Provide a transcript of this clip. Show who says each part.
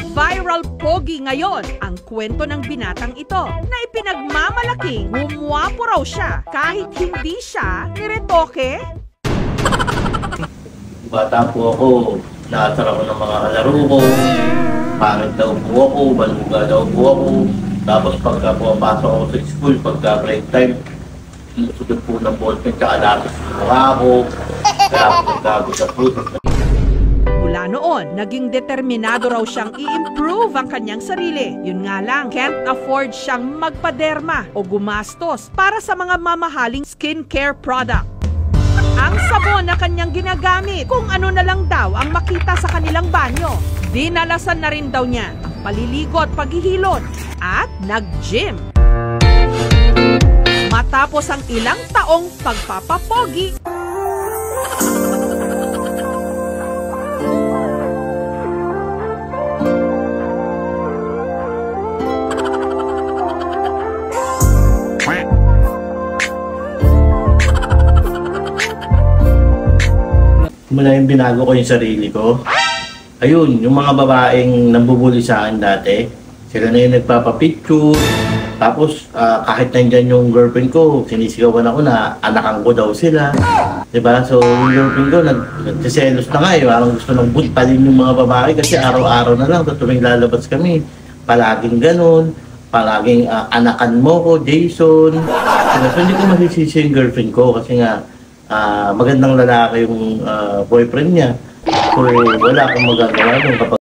Speaker 1: Viral pogi ngayon ang kwento ng binatang ito na ipinagmamalaking gumwapo raw siya kahit hindi siya niretoke.
Speaker 2: Bata po ako, naasar ako ng mga kalaro ko, pangit daw po ako, baluga daw po ako. Tapos pagka pumapasok ako sa school, pagka break time, susunod po ng ballpen, tsaka lapis sa mukha ako, kaya ako naggago sa food.
Speaker 1: Mula noon, naging determinado raw siyang i-improve ang kanyang sarili. Yun nga lang, can't afford siyang magpaderma o gumastos para sa mga mamahaling skincare product. Ang sabon na kanyang ginagamit, kung ano na lang daw ang makita sa kanilang banyo. Dinalasan na rin daw niya ang paliligo at paghihilot at nag-gym. Matapos ang ilang taong pagpapapogi,
Speaker 2: Mula yung binago ko yung sarili ko. Ayun, yung mga babaeng nambubuli sa akin dati, sila na yung nagpapapicture. Tapos kahit nandyan yung girlfriend ko, sinisigawan ako na anakan ko daw sila. Diba? So yung girlfriend ko, nagsiselos na nga eh. Parang gusto nang buntalin yung mga babae kasi araw-araw na lang tuwing lalabas kami. Palaging ganun. Palaging anakan mo ko, Jason. So hindi ko masisisi yung girlfriend ko kasi nga magandang lalaki yung boyfriend niya. So wala akong magagawa doon kapag